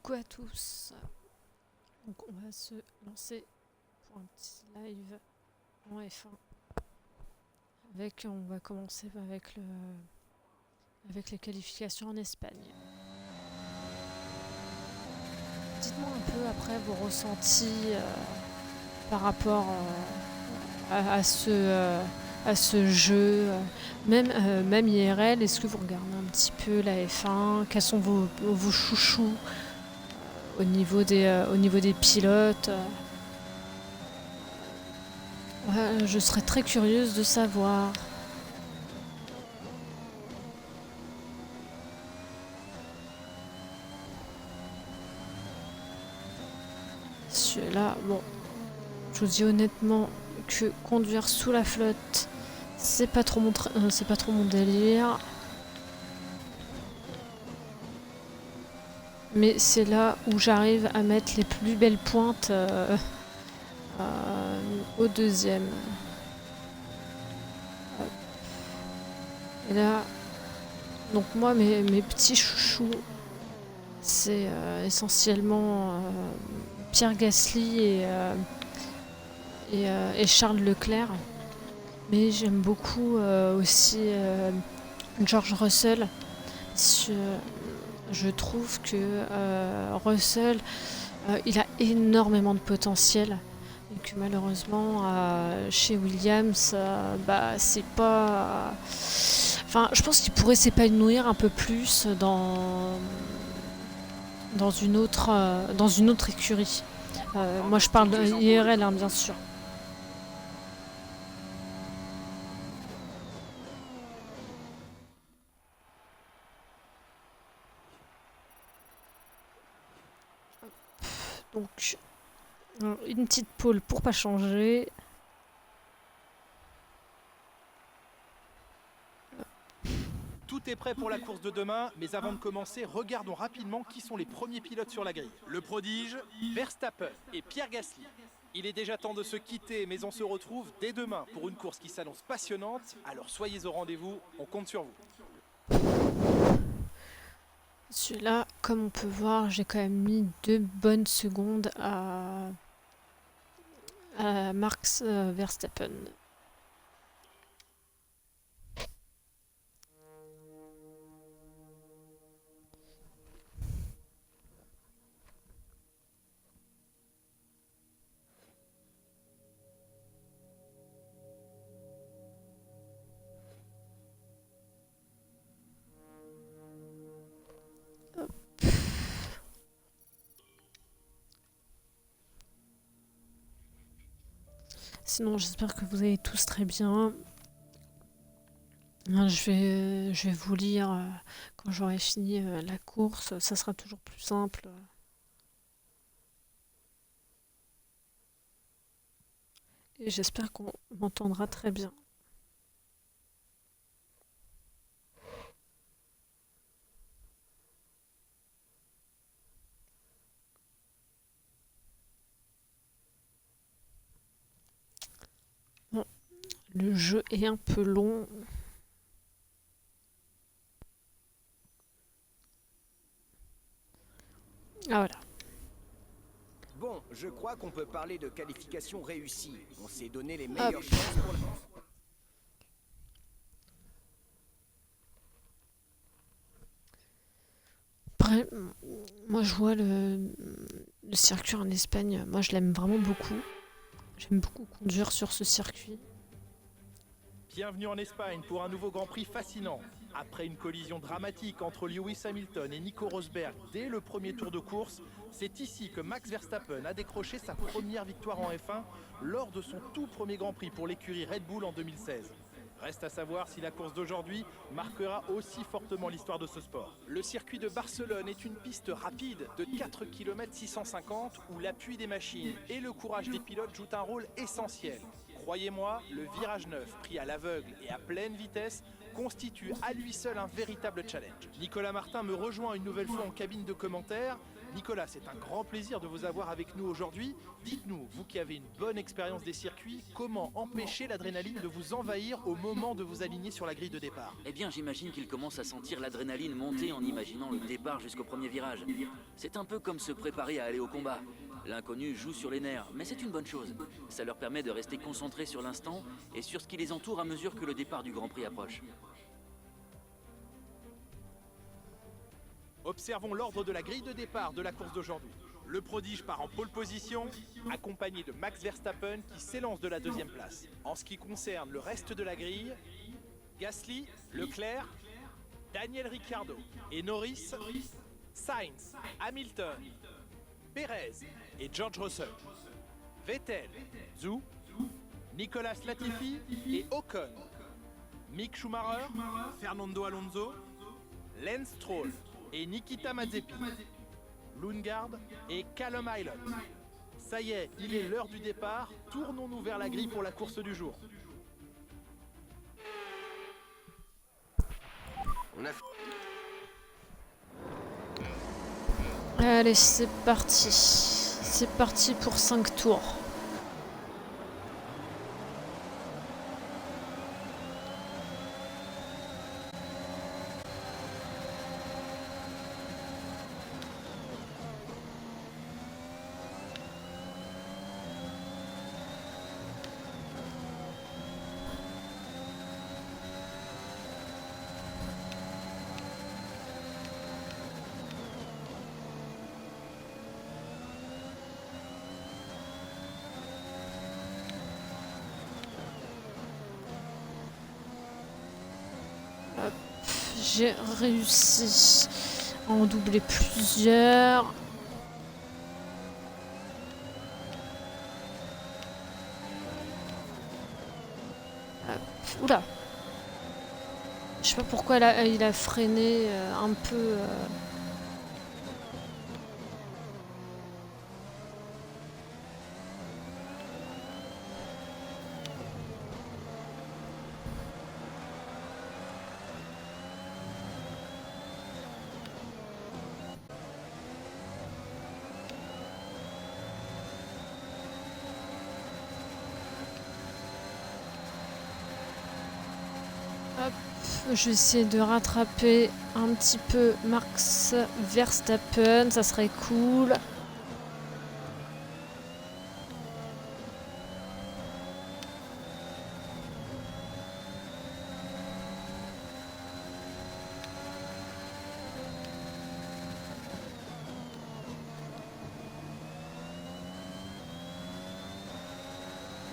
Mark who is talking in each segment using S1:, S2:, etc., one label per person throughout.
S1: Coucou à tous. Donc on va se lancer pour un petit live en F1. On va commencer avec les qualifications en Espagne. Dites-moi un peu après vos ressentis par rapport à ce jeu. Même IRL, est-ce que vous regardez un petit peu la F1? Quels sont vos chouchous au niveau des pilotes? Je serais très curieuse de savoir. Celui-là, bon, je vous dis honnêtement que conduire sous la flotte, c'est pas trop mon délire. Mais c'est là où j'arrive à mettre les plus belles pointes au deuxième. Et là, donc moi, mes petits chouchous, c'est essentiellement Pierre Gasly et Charles Leclerc. Mais j'aime beaucoup aussi George Russell. Je trouve que Russell, il a énormément de potentiel. Et que malheureusement, chez Williams, c'est pas... Enfin, je pense qu'il pourrait s'épanouir un peu plus dans une autre écurie. Moi, je parle d'IRL, hein, bien sûr. Donc, une petite pole pour pas changer.
S2: Tout est prêt pour la course de demain, mais avant de commencer, regardons rapidement qui sont les premiers pilotes sur la grille. Le prodige, Verstappen et Pierre Gasly. Il est déjà temps de se quitter, mais on se retrouve dès demain pour une course qui s'annonce passionnante. Alors soyez au rendez-vous, on compte sur vous.
S1: Celui-là, comme on peut voir, j'ai quand même mis 2 bonnes secondes à Max Verstappen. Sinon, j'espère que vous allez tous très bien. Je vais vous lire quand j'aurai fini la course. Ça sera toujours plus simple. Et j'espère qu'on m'entendra très bien. Bon, le jeu est un peu long. Ah voilà.
S3: Bon, je crois qu'on peut parler de qualification réussie. On s'est donné les meilleures chances pour le...
S1: Après, moi je vois le circuit en Espagne, moi je l'aime vraiment beaucoup. J'aime beaucoup conduire sur ce circuit.
S2: Bienvenue en Espagne pour un nouveau Grand Prix fascinant. Après une collision dramatique entre Lewis Hamilton et Nico Rosberg dès le premier tour de course, c'est ici que Max Verstappen a décroché sa première victoire en F1 lors de son tout premier Grand Prix pour l'écurie Red Bull en 2016. Reste à savoir si la course d'aujourd'hui marquera aussi fortement l'histoire de ce sport. Le circuit de Barcelone est une piste rapide de 4 km 650 où l'appui des machines et le courage des pilotes jouent un rôle essentiel. Croyez-moi, le virage 9, pris à l'aveugle et à pleine vitesse, constitue à lui seul un véritable challenge. Nicolas Martin me rejoint une nouvelle fois en cabine de commentaires. Nicolas, c'est un grand plaisir de vous avoir avec nous aujourd'hui. Dites-nous, vous qui avez une bonne expérience des circuits, comment empêcher l'adrénaline de vous envahir au moment de vous aligner sur la grille de départ?
S4: Eh bien, j'imagine qu'il commence à sentir l'adrénaline monter en imaginant le départ jusqu'au premier virage. C'est un peu comme se préparer à aller au combat. L'inconnu joue sur les nerfs, mais c'est une bonne chose. Ça leur permet de rester concentrés sur l'instant et sur ce qui les entoure à mesure que le départ du Grand Prix approche.
S2: Observons l'ordre de la grille de départ de la course d'aujourd'hui. Le prodige part en pole position, accompagné de Max Verstappen qui s'élance de la deuxième place. En ce qui concerne le reste de la grille, Gasly, Leclerc, Daniel Ricciardo et Norris, Sainz, Hamilton, Perez et George Russell, Vettel, Zhou, Nicolas Latifi et Ocon, Mick Schumacher, Fernando Alonso, Lance Stroll et Nikita Mazepin, Lundgaard et Callum Ilott. Ça y est, il est l'heure du départ. Tournons-nous vers la grille pour la course du jour.
S1: Allez, c'est parti. C'est parti pour 5 tours. J'ai réussi à en doubler plusieurs. Oula. Je sais pas pourquoi il a freiné un peu. Je vais essayer de rattraper un petit peu Max Verstappen, ça serait cool.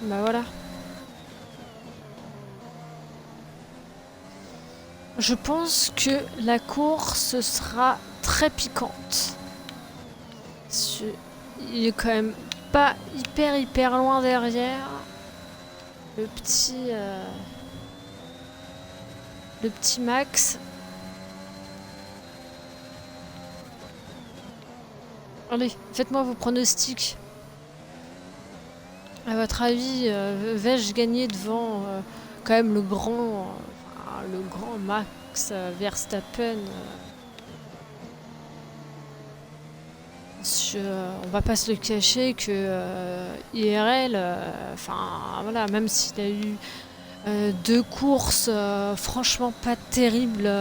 S1: Bah voilà. Je pense que la course sera très piquante. Il est quand même pas hyper loin derrière. Le petit Max. Allez, faites-moi vos pronostics. À votre avis, vais-je gagner devant quand même le grand Max Verstappen? On va pas se le cacher que IRL, voilà, même s'il a eu 2 courses franchement pas terribles,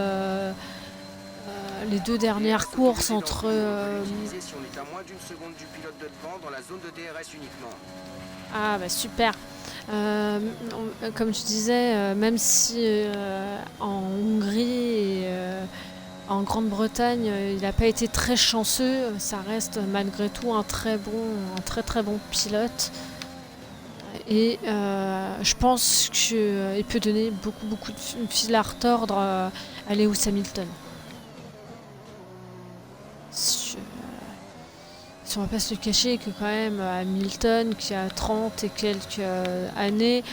S1: les 2 dernières courses entre
S3: Si on est à moins d'une seconde du pilote de devant dans la zone de DRS uniquement.
S1: Ah bah super. Comme je disais, même si en Hongrie et en Grande-Bretagne, il n'a pas été très chanceux, ça reste malgré tout un très bon pilote. Et je pense qu'il peut donner beaucoup de fil à retordre à Lewis Hamilton. On va pas se le cacher que quand même Hamilton qui a 30 et quelques années,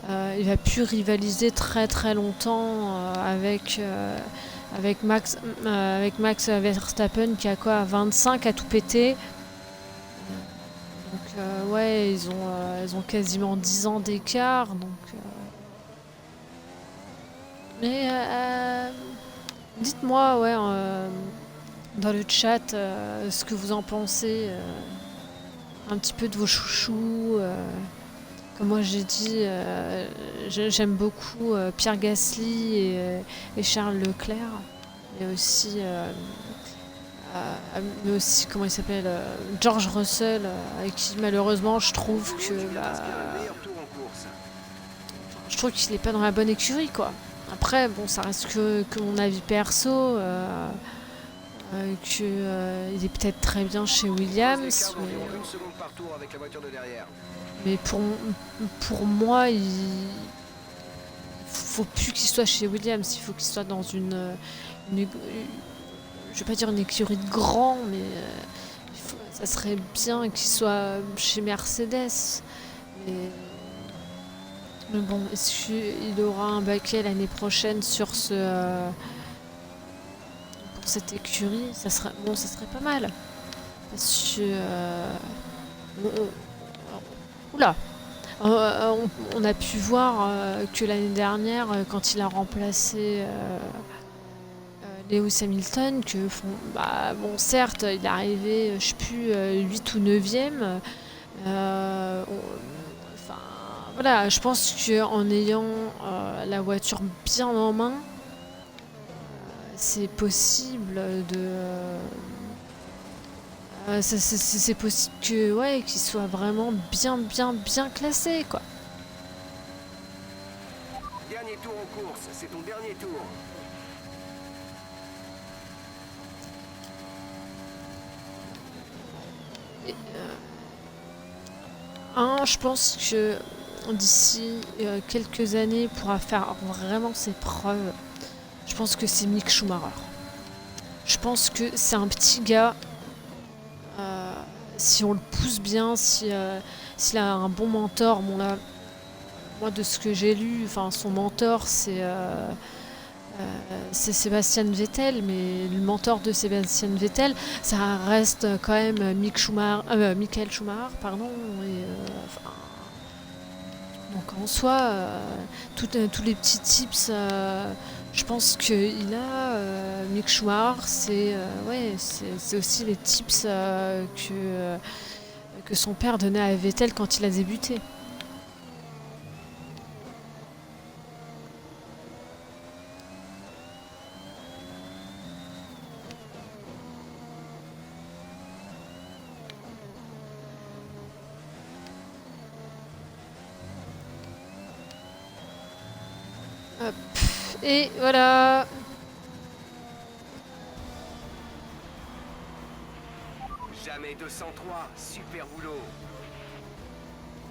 S1: il va plus rivaliser très longtemps avec Max Verstappen qui a quoi, 25 à tout péter. Donc ouais, ils ont quasiment 10 ans d'écart. Donc mais dites-moi, ouais, dans le chat ce que vous en pensez, un petit peu de vos chouchous. Comme moi j'ai dit, j'aime beaucoup Pierre Gasly et Charles Leclerc, mais aussi comment il s'appelle, George Russell, avec qui malheureusement je trouve que qu'il est pas dans la bonne écurie quoi. Après bon ça reste que mon avis perso, il est peut-être très bien chez Williams, mais pour moi il faut plus qu'il soit chez Williams, il faut qu'il soit dans une je vais pas dire une écurie de grand, mais ça serait bien qu'il soit chez Mercedes. Mais bon, est-ce qu'il aura un baquet l'année prochaine sur pour cette écurie? Ça serait pas mal. Parce que oula, on a pu voir que l'année dernière, quand il a remplacé Lewis Hamilton, bon certes il est arrivé je sais plus 8 ou 9e, voilà, je pense qu'en ayant la voiture bien en main, c'est possible c'est possible que qu'il soit vraiment bien classé quoi.
S3: Dernier tour en course, c'est ton dernier tour.
S1: Je pense que d'ici quelques années pourra faire vraiment ses preuves. Je pense que c'est Mick Schumacher. Je pense que c'est un petit gars. Si on le pousse bien, s'il a un bon mentor, moi de ce que j'ai lu, son mentor c'est Sébastien Vettel, mais le mentor de Sébastien Vettel, ça reste quand même Michael Schumacher, pardon. Donc en soi, tous les petits tips, je pense qu'il a Mick Schumacher, c'est aussi les tips que son père donnait à Vettel quand il a débuté. Hop. Et voilà.
S3: Jamais 203, super boulot.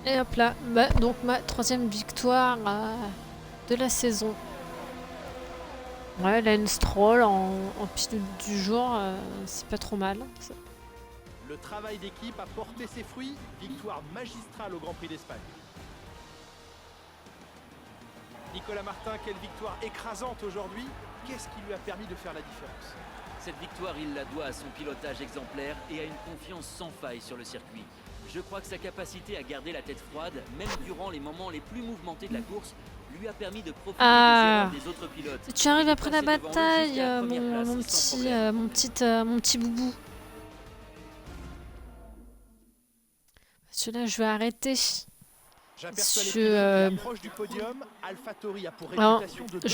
S1: Et hop là, donc ma 3e victoire de la saison. Ouais, Lance Stroll en pilote du jour, c'est pas trop mal.
S2: Le travail d'équipe a porté ses fruits, victoire magistrale au Grand Prix d'Espagne. Nicolas Martin, quelle victoire écrasante aujourd'hui. Qu'est-ce qui lui a permis de faire la différence?
S4: Cette victoire, il la doit à son pilotage exemplaire et à une confiance sans faille sur le circuit. Je crois que sa capacité à garder la tête froide, même durant les moments les plus mouvementés de la course, lui a permis de profiter des erreurs des autres pilotes.
S1: Tu arrives après la bataille, mon petit boubou. Celui-là, je vais arrêter. Je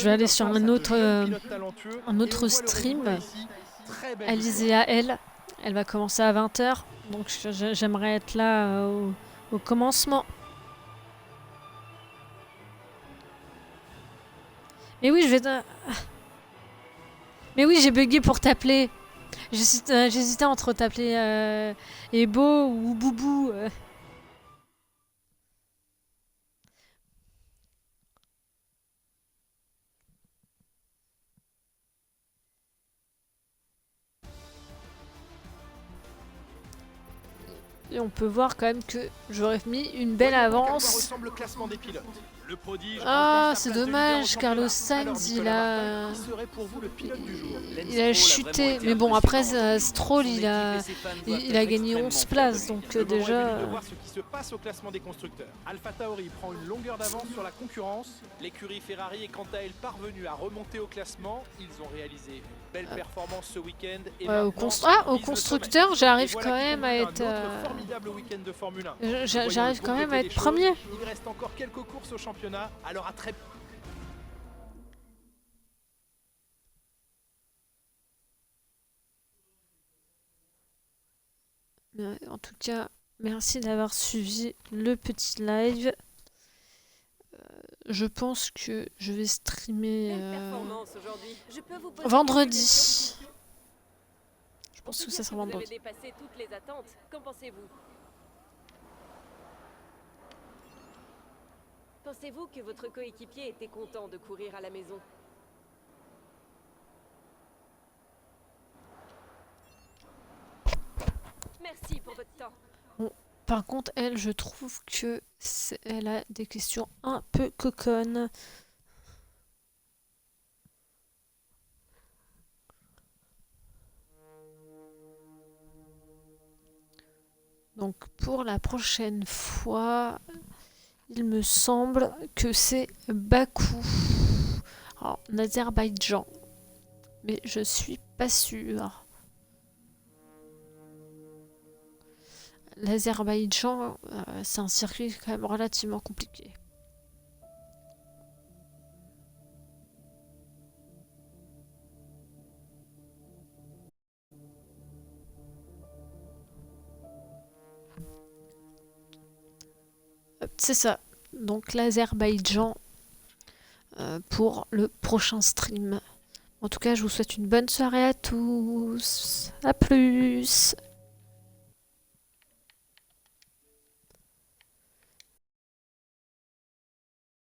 S1: vais aller sur un autre stream. Alizéa, elle va commencer à 20h. Donc j'aimerais être là au commencement. Mais oui, Mais oui, j'ai bugué pour t'appeler. J'hésitais entre t'appeler Ebo ou Boubou. Et on peut voir quand même que j'aurais mis une belle avance. Ah, c'est dommage, Carlos Sainz, il a chuté. Mais bon, après, Stroll, il a gagné 11 places, donc déjà...
S2: Ce qui se passe au classement des constructeurs. AlphaTauri prend une longueur d'avance sur la concurrence. L'écurie Ferrari est quant à elle parvenue à remonter au classement. Ils ont réalisé une Belle performance ce week-end. Et
S1: Ouais, au
S2: maintenant, vise le
S1: constructeur,
S2: sommet.
S1: j'arrive
S2: Et voilà
S1: quand
S2: qui
S1: même à
S2: conclut un
S1: être...
S2: autre formidable week-end de Formule 1. Voyons
S1: j'arrive
S2: le
S1: quand
S2: bon
S1: même
S2: côté
S1: à
S2: des
S1: être
S2: choses.
S1: premier.
S2: Il reste encore quelques courses au championnat, alors à très
S1: En tout cas, merci d'avoir suivi le petit live. Je pense que je vais streamer vendredi. Je pense que ça sera vendredi.
S5: Vous avez dépassé toutes les attentes. Qu'en pensez-vous? Pensez-vous que votre coéquipier était content de courir à la maison? Merci pour votre temps.
S1: Bon, par contre, elle, je trouve que elle a des questions un peu coconnes. Donc pour la prochaine fois, il me semble que c'est Bakou. Alors, en Azerbaïdjan. Mais je suis pas sûre. L'Azerbaïdjan, c'est un circuit quand même relativement compliqué. C'est ça. Donc l'Azerbaïdjan pour le prochain stream. En tout cas, je vous souhaite une bonne soirée à tous. À plus.